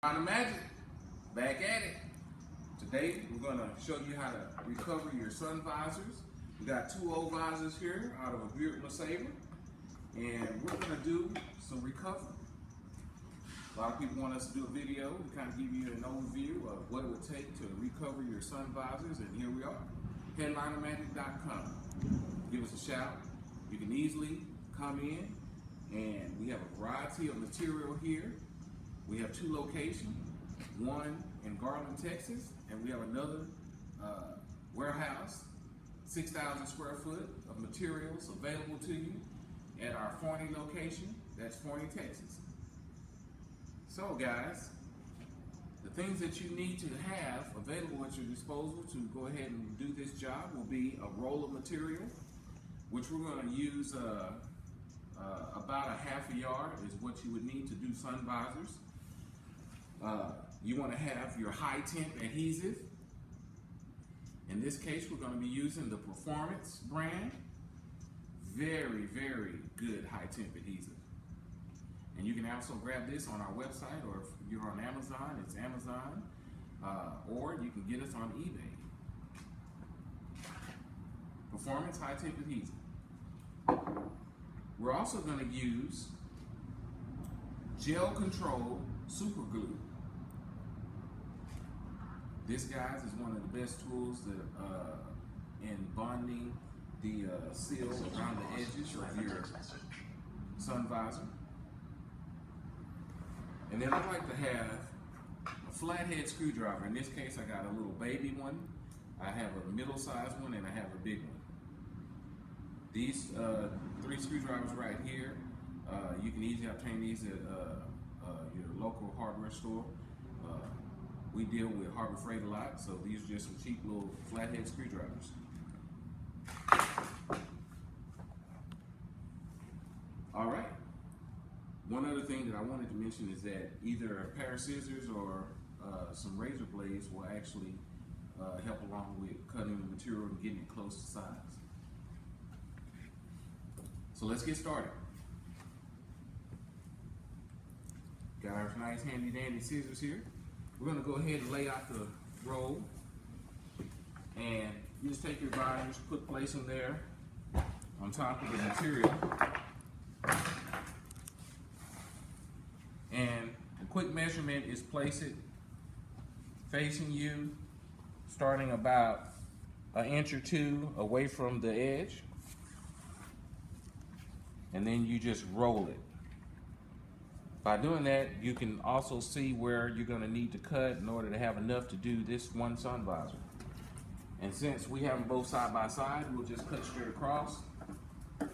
Kind of magic, back at it. Today we're going to show you how to recover your sun visors. We got two old visors here out of a Buick LeSabre, and we're going to do some recovery. A lot of people want us to do a video to kind of give you an overview of what it would take to recover your sun visors, and here we are. Headlinermagic.com. Give us a shout. You can easily come in, and we have a variety of material here. We have two locations, one in Garland, Texas, and we have another warehouse, 6,000 square foot of materials available to you at our Forney location. That's Forney, Texas. So guys, the things that you need to have available at your disposal to go ahead and do this job will be a roll of material, which we're going to use about a half a yard is what you would need to do sun visors. You want to have your high temp adhesive. In this case, we're going to be using the Performance brand. Very, very good high temp adhesive. And you can also grab this on our website, or if you're on Amazon, it's Amazon, or you can get us on eBay. Performance high temp adhesive. We're also going to use gel control super glue. This, guys, is one of the best tools that in bonding the seals around the edges of your sun visor. And then I like to have a flathead screwdriver. In this case, I got a little baby one, I have a middle-sized one, and I have a big one. These three screwdrivers right here, you can easily obtain these at your local hardware store. We deal with Harbor Freight a lot, so these are just some cheap little flathead screwdrivers. All right. One other thing that I wanted to mention is that either a pair of scissors or some razor blades will actually help along with cutting the material and getting it close to size. So let's get started. Got our nice handy dandy scissors here. We're going to go ahead and lay out the roll, and you just take your visors, place them there on top of the material, and the quick measurement is place it facing you, starting about an inch or two away from the edge, and then you just roll it. By doing that, you can also see where you're going to need to cut in order to have enough to do this one sun visor. And since we have them both side by side, we'll just cut straight across. There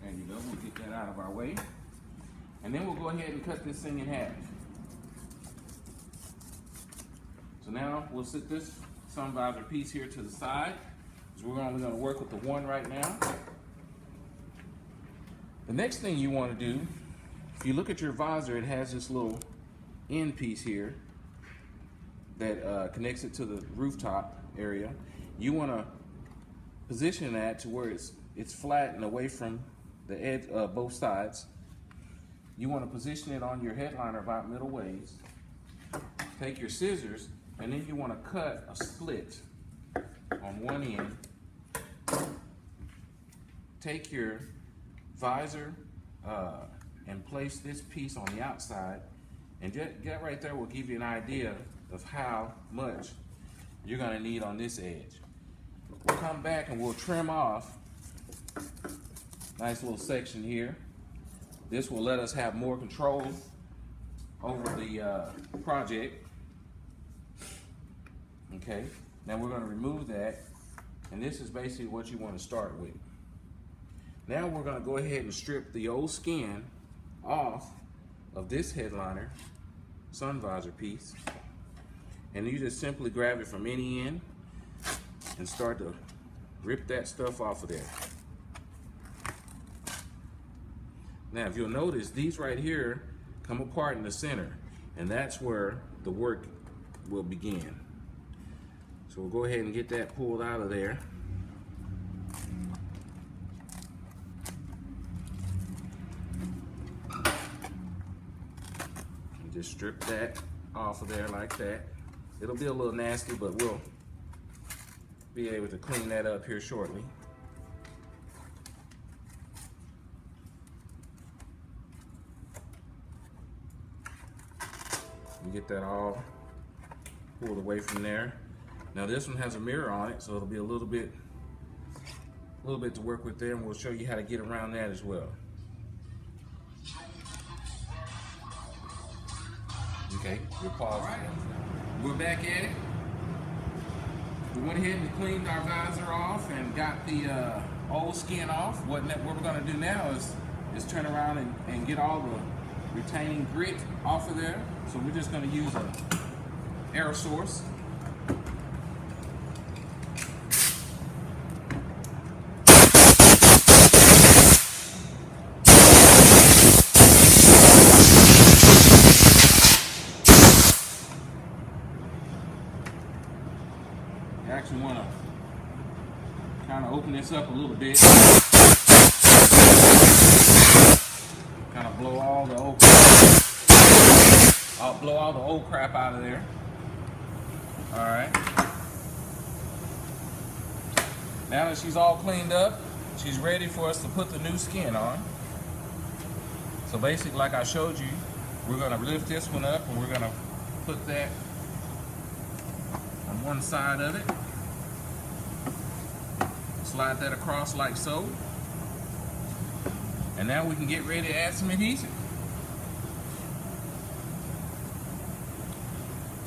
you go, we'll get that out of our way. And then we'll go ahead and cut this thing in half. So now we'll set this sun visor piece here to the side. We're only going to work with the one right now. The next thing you want to do, if you look at your visor, it has this little end piece here that connects it to the rooftop area. You want to position that to where it's flat and away from the edge, both sides. You want to position it on your headliner about middle ways. Take your scissors, and then you want to cut a split on one end. Take your visor and place this piece on the outside, and that right there will give you an idea of how much you're going to need on this edge. We'll come back and we'll trim off nice little section here. This will let us have more control over the project. Okay, now we're going to remove that, and this is basically what you want to start with. Now we're going to go ahead and strip the old skin off of this headliner sun visor piece, and you just simply grab it from any end and start to rip that stuff off of there. Now if you'll notice, these right here come apart in the center, and that's where the work will begin. So we'll go ahead and get that pulled out of there. Just strip that off of there like that. It'll be a little nasty, but we'll be able to clean that up here shortly. You get that all pulled away from there. Now this one has a mirror on it, so it'll be a little bit to work with there, and we'll show you how to get around that as well. Okay, we'll pause. All right, we're back at it. We went ahead and cleaned our visor off and got the old skin off. What we're gonna do now is turn around and get all the retaining grit off of there. So we're just gonna use an air source. You actually want to kind of open this up a little bit. Kind of blow all the old crap. I'll blow all the old crap out of there. All right. Now that she's all cleaned up, she's ready for us to put the new skin on. So basically, like I showed you, we're going to lift this one up and we're going to put that on one side of it. Slide that across like so. And now we can get ready to add some adhesive.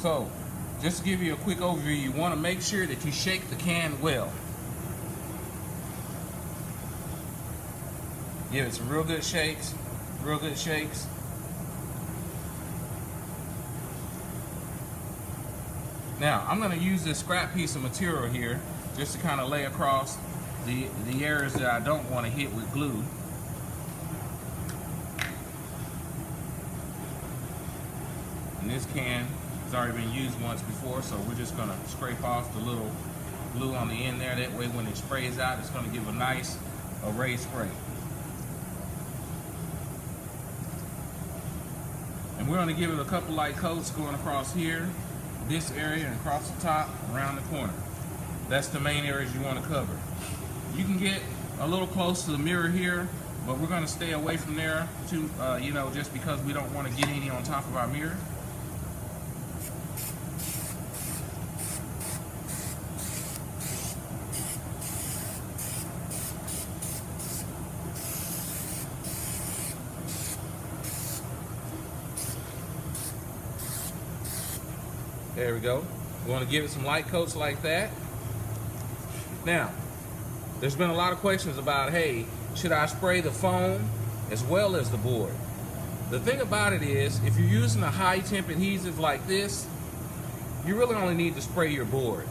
So, just to give you a quick overview, you want to make sure that you shake the can well. Give it some real good shakes, real good shakes. Now, I'm going to use this scrap piece of material here just to kind of lay across the areas that I don't want to hit with glue. And this can has already been used once before, so we're just going to scrape off the little glue on the end there. That way when it sprays out, it's going to give a nice array spray. And we're going to give it a couple light coats going across here, this area, and across the top, around the corner. That's the main areas you want to cover. You can get a little close to the mirror here, but we're going to stay away from there too, just because we don't want to get any on top of our mirror. There we go. We want to give it some light coats like that. Now, there's been a lot of questions about, hey, should I spray the foam as well as the board? The thing about it is, if you're using a high temp adhesive like this, you really only need to spray your board.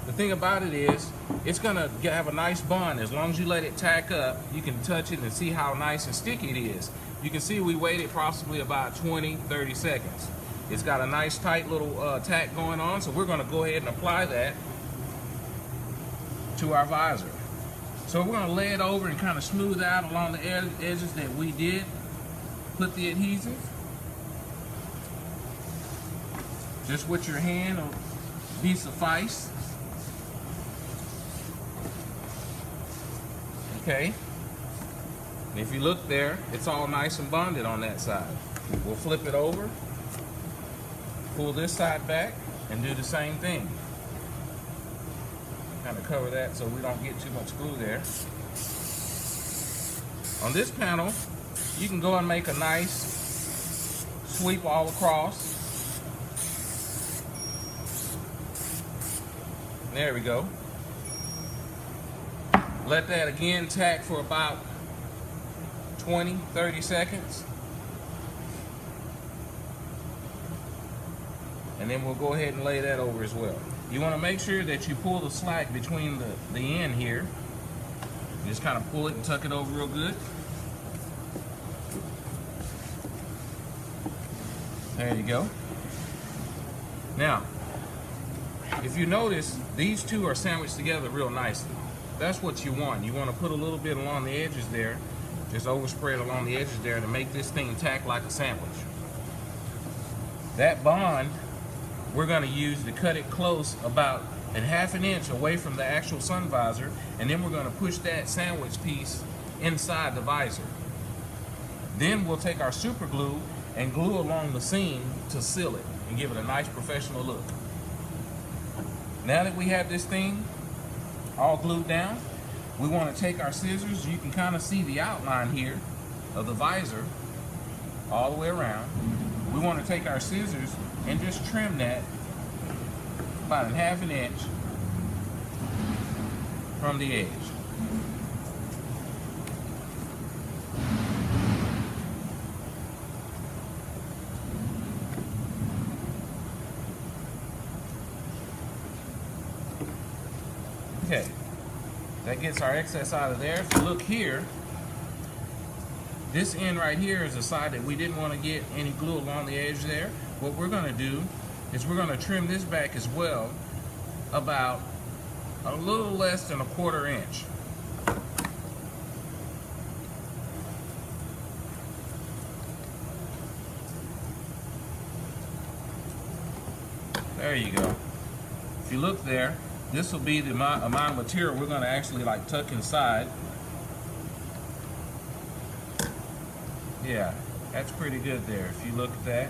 The thing about it is, it's going to have a nice bond. As long as you let it tack up, you can touch it and see how nice and sticky it is. You can see we waited possibly about 20-30 seconds. It's got a nice tight little tack going on, so we're going to go ahead and apply that to our visor. So we're going to lay it over and kind of smooth out along the edges that we did put the adhesive. Just with your hand will be suffice. Okay. And if you look there, it's all nice and bonded on that side. We'll flip it over, pull this side back, and do the same thing. Kind of cover that so we don't get too much glue there. On this panel, you can go and make a nice sweep all across. There we go. Let that again tack for about 20-30 seconds. And then we'll go ahead and lay that over as well. You want to make sure that you pull the slack between the end here. Just kind of pull it and tuck it over real good. There you go. Now, if you notice, these two are sandwiched together real nicely. That's what you want. You want to put a little bit along the edges there, just overspray it along the edges there to make this thing tack like a sandwich. That bond we're going to use to cut it close about a ½ inch away from the actual sun visor, and then we're going to push that sandwich piece inside the visor. Then we'll take our super glue and glue along the seam to seal it and give it a nice professional look. Now that we have this thing all glued down, we want to take our scissors. You can kind of see the outline here of the visor all the way around. We want to take our scissors and just trim that about a ½ inch from the edge. Okay, that gets our excess out of there. If you look here, this end right here is the side that we didn't want to get any glue along the edge there. What we're going to do is we're going to trim this back as well, about a little less than ¼ inch. There you go. If you look there, this will be the amount of material we're going to actually like tuck inside. Yeah, that's pretty good there. If you look at that.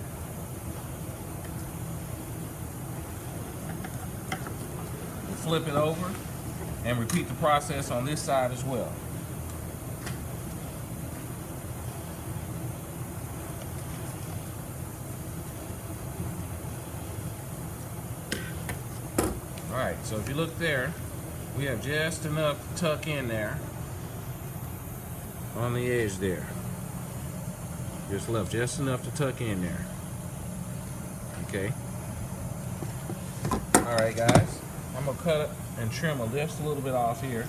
We'll flip it over and repeat the process on this side as well. Alright, so if you look there, we have just enough to tuck in there on the edge there. Just left just enough to tuck in there. Okay. Alright guys, I'm going to cut and trim just a little bit off here.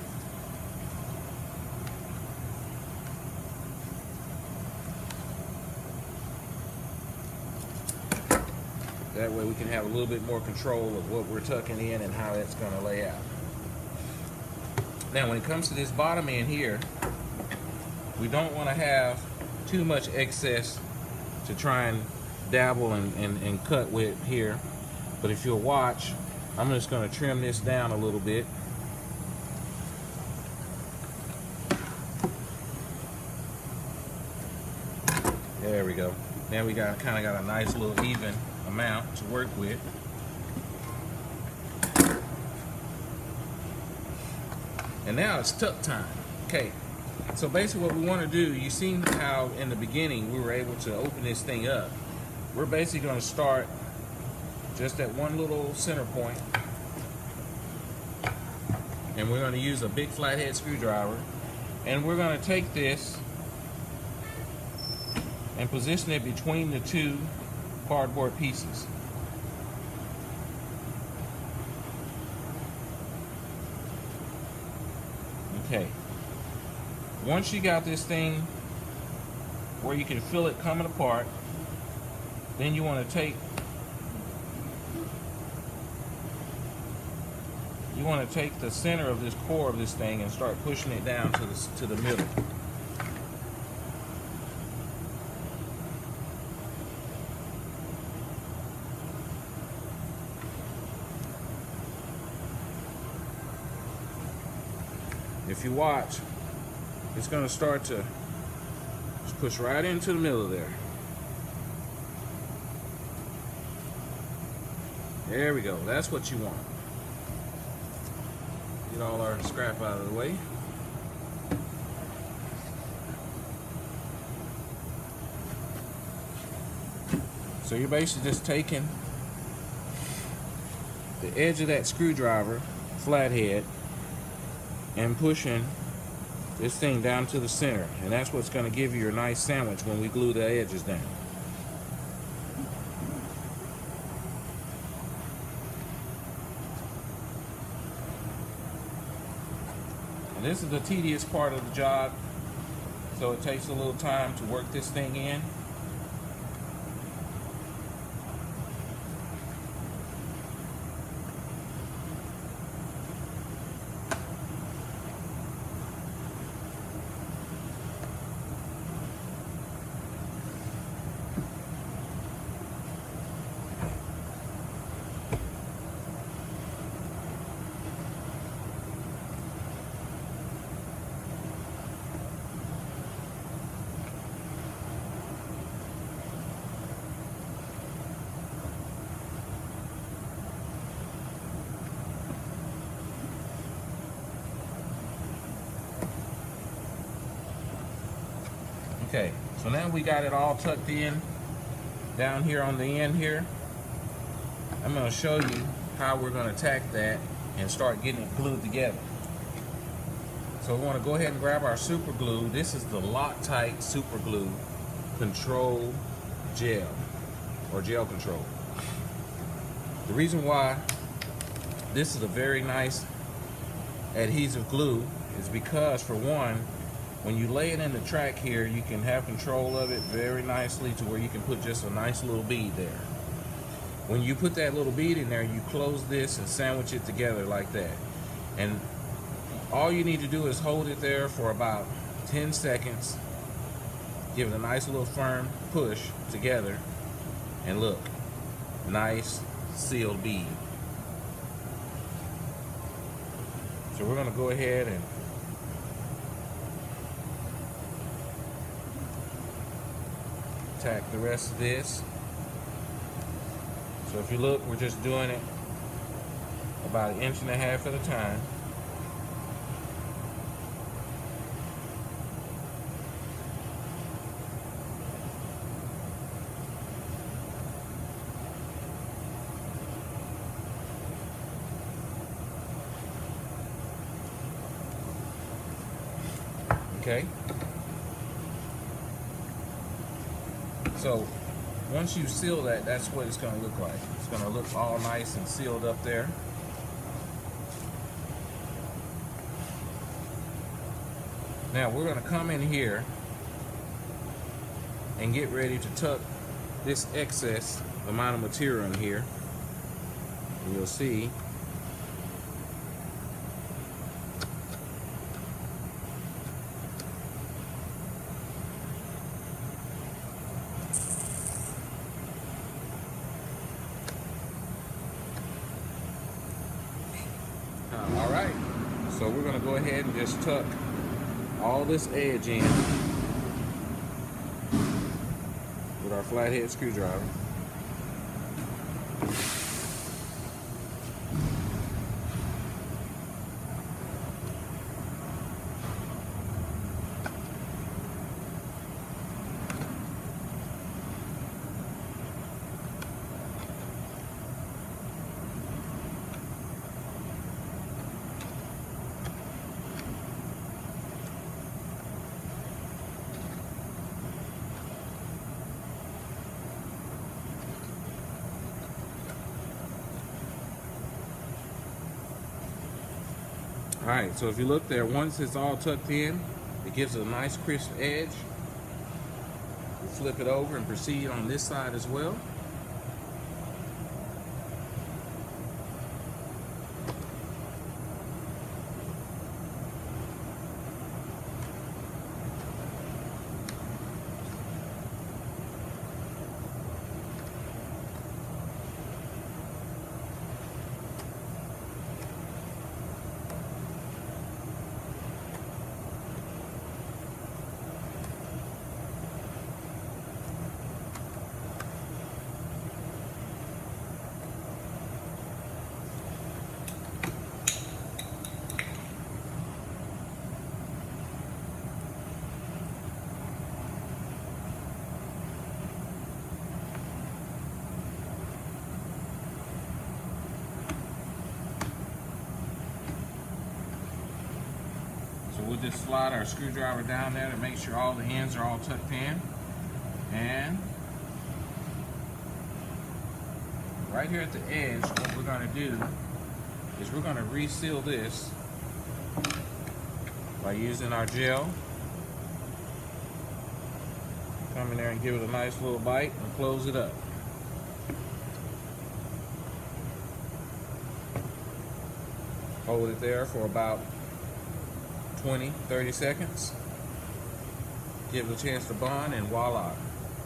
That way we can have a little bit more control of what we're tucking in and how that's going to lay out. Now when it comes to this bottom end here, we don't want to have too much excess to try and dabble and cut with here. But if you'll watch, I'm just going to trim this down a little bit. There we go. Now we kind of got a nice little even amount to work with. And now it's tuck time. Okay. So basically what we want to do, you seen how in the beginning we were able to open this thing up. We're basically going to start just at one little center point, and we're going to use a big flathead screwdriver, and we're going to take this and position it between the two cardboard pieces. Okay. Once you got this thing where you can feel it coming apart, then you want to take the center of this core of this thing and start pushing it down to the middle. If you watch, it's going to start to just push right into the middle there. There we go. That's what you want. Get all our scrap out of the way. So you're basically just taking the edge of that screwdriver, flathead, and pushing this thing down to the center, and that's what's going to give you your nice sandwich when we glue the edges down. And this is the tedious part of the job, so it takes a little time to work this thing in. Okay, so now we got it all tucked in down here on the end here. I'm going to show you how we're going to tack that and start getting it glued together. So we want to go ahead and grab our super glue. This is the Loctite Super Glue Control Gel, or Gel Control. The reason why this is a very nice adhesive glue is because, for one, when you lay it in the track here, you can have control of it very nicely to where you can put just a nice little bead there. When you put that little bead in there, you close this and sandwich it together like that. And all you need to do is hold it there for about 10 seconds, give it a nice little firm push together, and look, nice sealed bead. So we're going to go ahead and tack the rest of this. So if you look, we're just doing it about 1.5 inches at a time. Okay. So once you seal that, that's what it's going to look like. It's going to look all nice and sealed up there. Now we're going to come in here and get ready to tuck this excess amount of material in here. And you'll see alright, so we're going to go ahead and just tuck all this edge in with our flathead screwdriver. Alright, so if you look there, once it's all tucked in, it gives it a nice crisp edge. We'll flip it over and proceed on this side as well. We'll just slide our screwdriver down there to make sure all the ends are all tucked in. And right here at the edge, what we're going to do is we're going to reseal this by using our gel. Come in there and give it a nice little bite and close it up. Hold it there for about 20-30 seconds. Give it a chance to bond, and voila.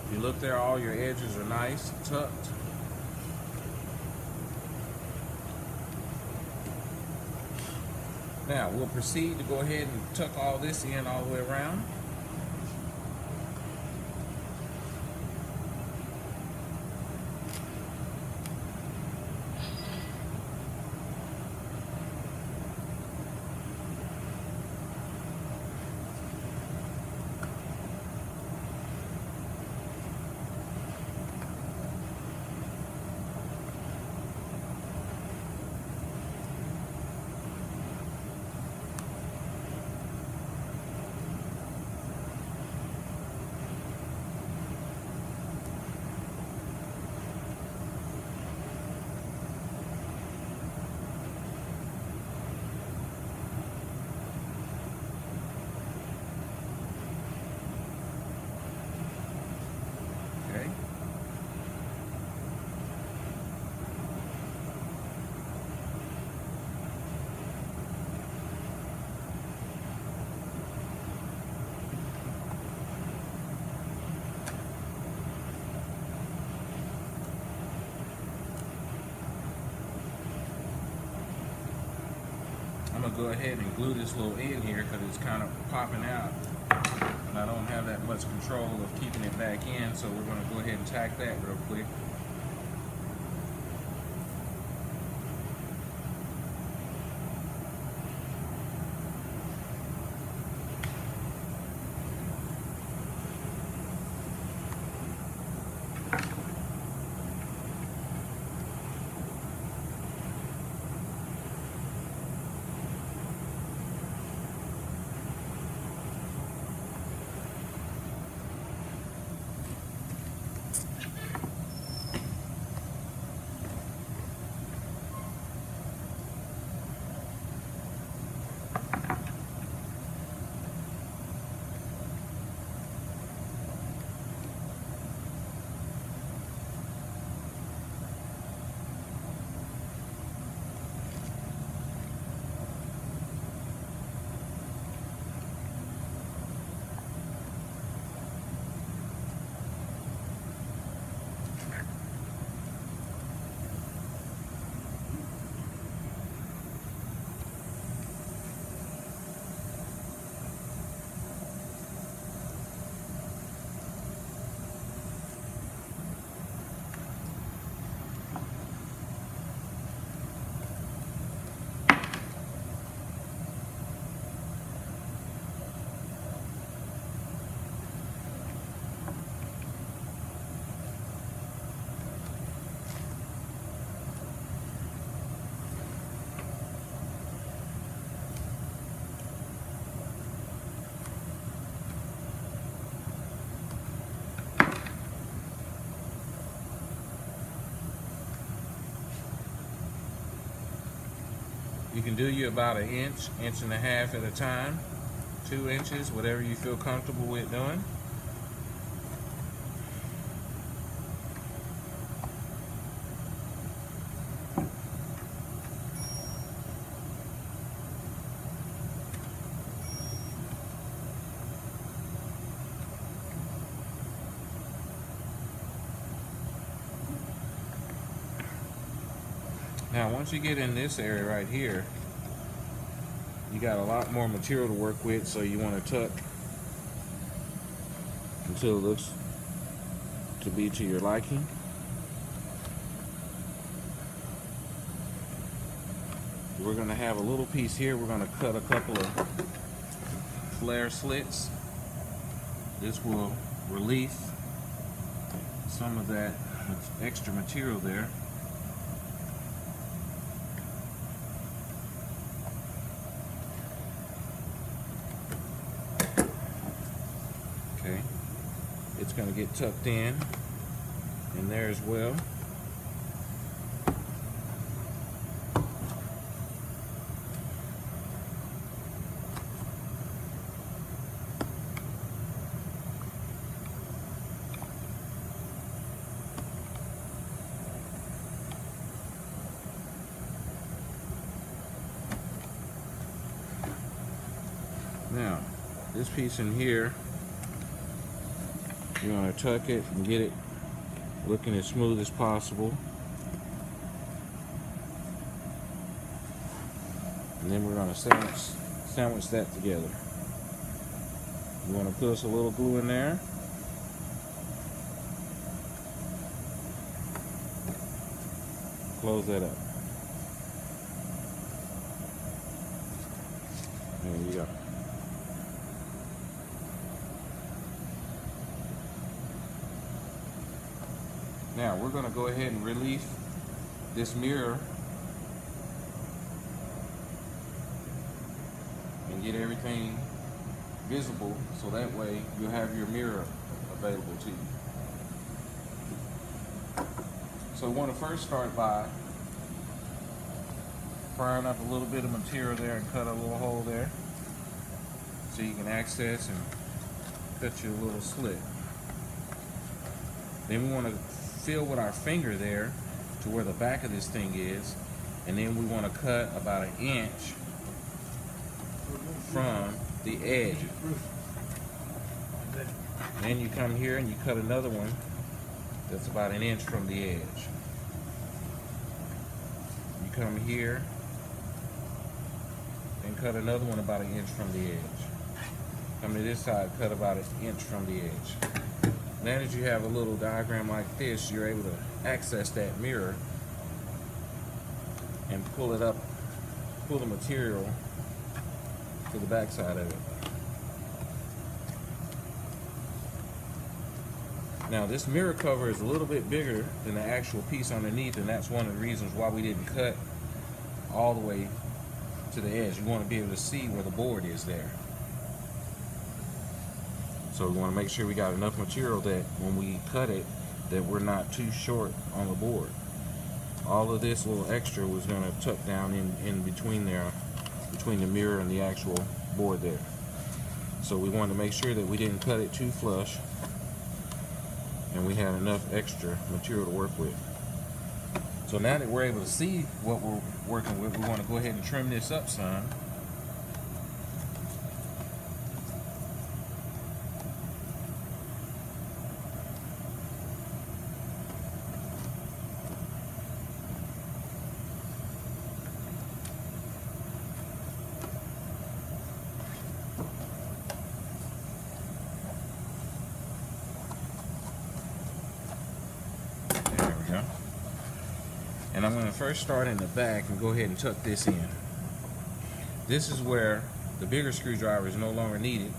If you look there, all your edges are nice, tucked. Now we'll proceed to go ahead and tuck all this in all the way around. gonna go ahead and glue this little end here because it's kind of popping out. And I don't have that much control of keeping it back in, so we're gonna go ahead and tack that real quick. You can do you about an inch, inch and a half at a time, 2 inches, whatever you feel comfortable with doing. Now, once you get in this area right here, you got a lot more material to work with, so you want to tuck until it looks to be to your liking. We're going to have a little piece here. We're going to cut a couple of flare slits. This will release some of that extra material there. It's going to get tucked in there as well. Now, this piece in here, you want to tuck it and get it looking as smooth as possible. And then we're going to sandwich that together. You want to put us a little glue in there. Close that up. There you go. Now we're going to go ahead and release this mirror and get everything visible, so that way you'll have your mirror available to you. So we want to first start by firing up a little bit of material there and cut a little hole there so you can access and cut you a little slit. Then we want to fill with our finger there to where the back of this thing is, and then we want to cut about 1 inch from the edge. Then you come here and you cut another one that's about 1 inch from the edge. You come here and cut another one about 1 inch from the edge. Come to this side, cut about 1 inch from the edge. Now that you have a little diagram like this, you're able to access that mirror and pull it up, pull the material to the back side of it. Now this mirror cover is a little bit bigger than the actual piece underneath, and that's one of the reasons why we didn't cut all the way to the edge. You want to be able to see where the board is there. So we want to make sure we got enough material that when we cut it, that we're not too short on the board. All of this little extra was going to tuck down in between there, between the mirror and the actual board there. So we wanted to make sure that we didn't cut it too flush, and we had enough extra material to work with. So now that we're able to see what we're working with, we want to go ahead and trim this up some. And I'm going to first start in the back and go ahead and tuck this in. This is where the bigger screwdriver is no longer needed.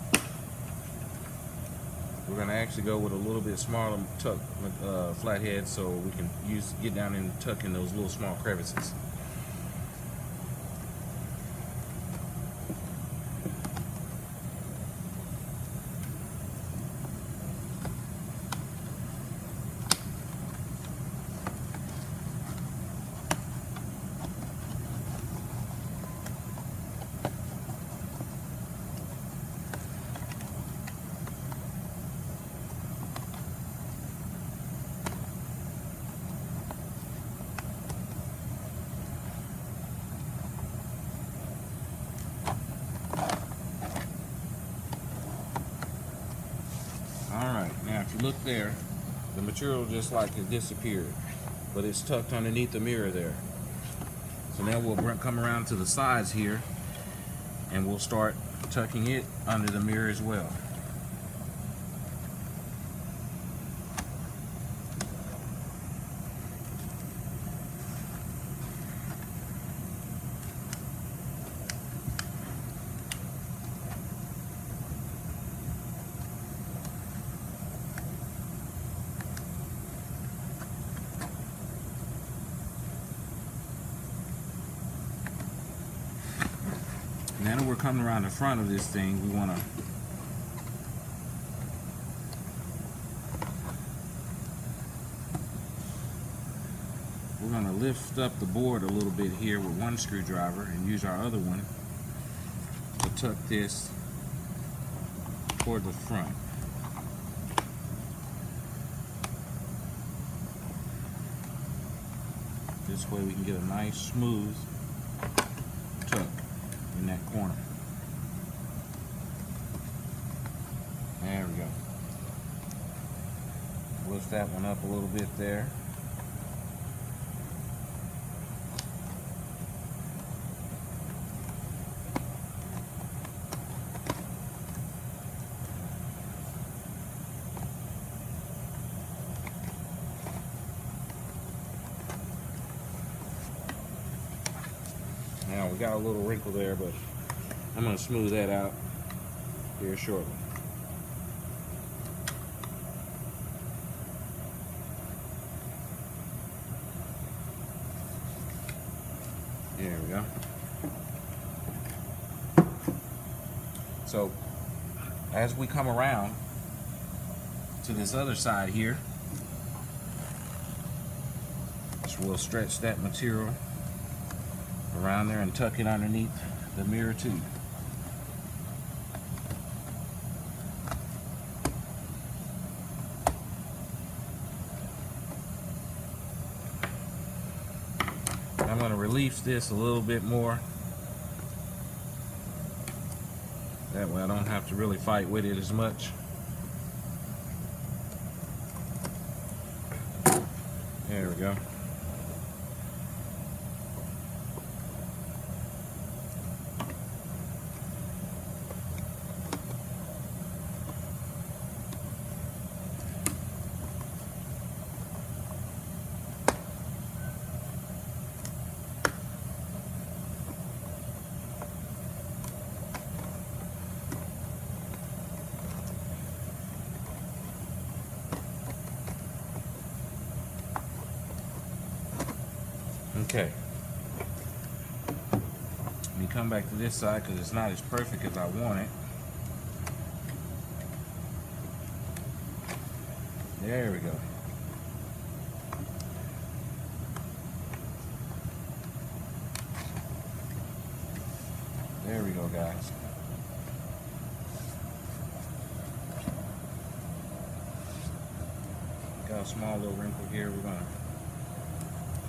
We're going to actually go with a little bit smaller tuck flathead, so we can get down and tuck in those little small crevices. Alright, now if you look there, the material just like it disappeared, but it's tucked underneath the mirror there. So now we'll come around to the sides here, and we'll start tucking it under the mirror as well. Now that we're coming around the front of this thing, we want to lift up the board a little bit here with one screwdriver and use our other one to tuck this toward the front. This way we can get a nice smooth tuck in that corner. There we go. Lift that one up a little bit there. Now we got a little wrinkle there, but I'm going to smooth that out here shortly. There we go. So as we come around to this other side here, we'll stretch that material around there and tuck it underneath the mirror too. I'm going to release this a little bit more. That way I don't have to really fight with it as much. There we go. Okay. Let me come back to this side because it's not as perfect as I want it. There we go. There we go, guys. Got a small little wrinkle here. We're gonna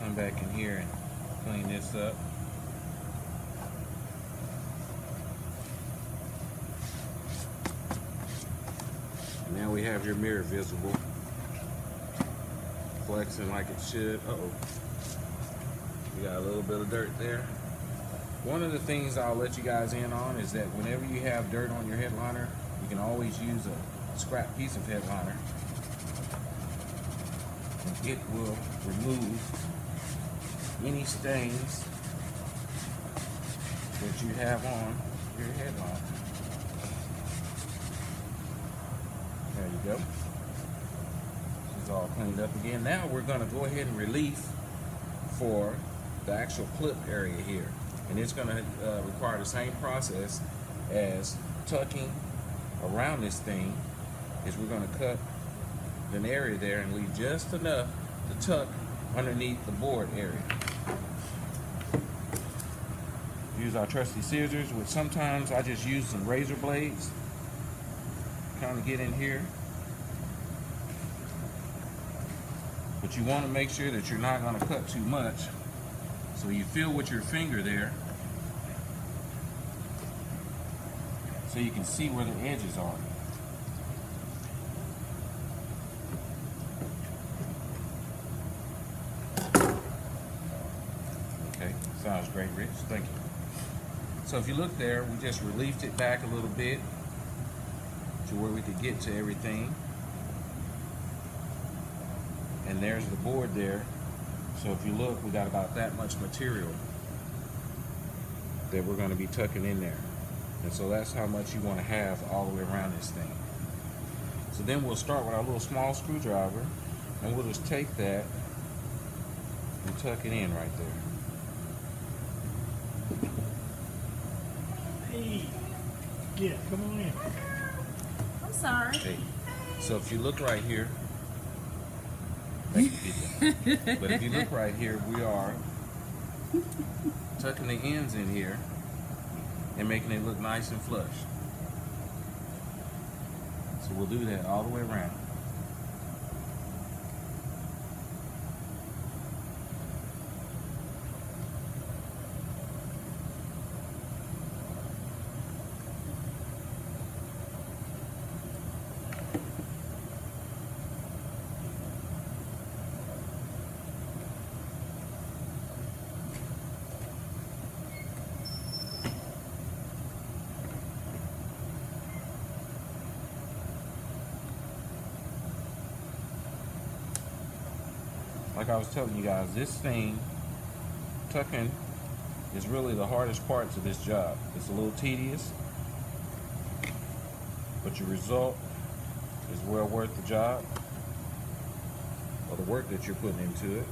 come back in here and clean this up. And now we have your mirror visible, flexing like it should. Uh-oh. We got a little bit of dirt there. One of the things I'll let you guys in on is that whenever you have dirt on your headliner, you can always use a scrap piece of headliner. And it will remove any stains that you have on your headliner. There you go. This is all cleaned up again. Now we're going to go ahead and relief for the actual clip area here. And it's going to require the same process as tucking around this thing. Is we're going to cut an area there and leave just enough to tuck underneath the board area. Use our trusty scissors, which sometimes I just use some razor blades. Kind of get in here. But you want to make sure that you're not going to cut too much. So you feel with your finger there, so you can see where the edges are. Okay, sounds great, Rich. Thank you. So if you look there, we just relieved it back a little bit to where we could get to everything. And there's the board there. So if you look, we got about that much material that we're going to be tucking in there. And so that's how much you want to have all the way around this thing. So then we'll start with our little small screwdriver, and we'll just take that and tuck it in right there. Hey, yeah, come on in. I'm sorry. Okay. So if you look right here, but if you look right here, we are tucking the ends in here and making it look nice and flush. So we'll do that all the way around. Like I was telling you guys, this thing, tucking, is really the hardest part to this job. It's a little tedious, but your result is well worth the job, or the work that you're putting into it.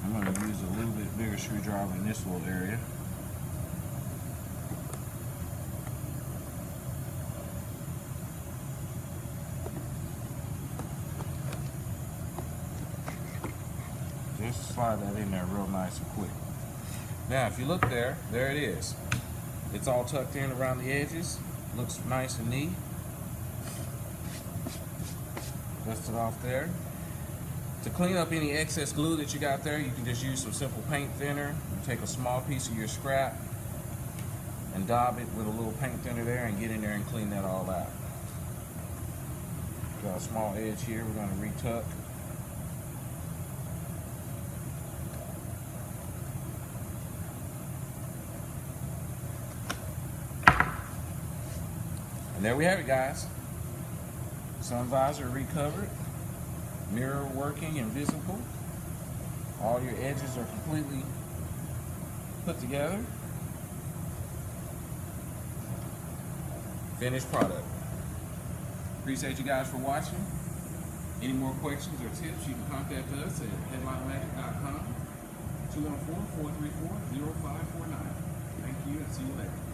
I'm going to use a little bit bigger screwdriver in this little area. Just slide that in there real nice and quick. Now if you look there, there it is. It's all tucked in around the edges. Looks nice and neat. Dust it off there. To clean up any excess glue that you got there, you can just use some simple paint thinner. You take a small piece of your scrap and daub it with a little paint thinner there and get in there and clean that all out. Got a small edge here we're going to retuck. there we have it, guys. Sun visor recovered, mirror working and visible. All your edges are completely put together. Finished product. Appreciate you guys for watching. Any more questions or tips, you can contact us at headlightmagic.com, 214-434-0549. Thank you and see you later.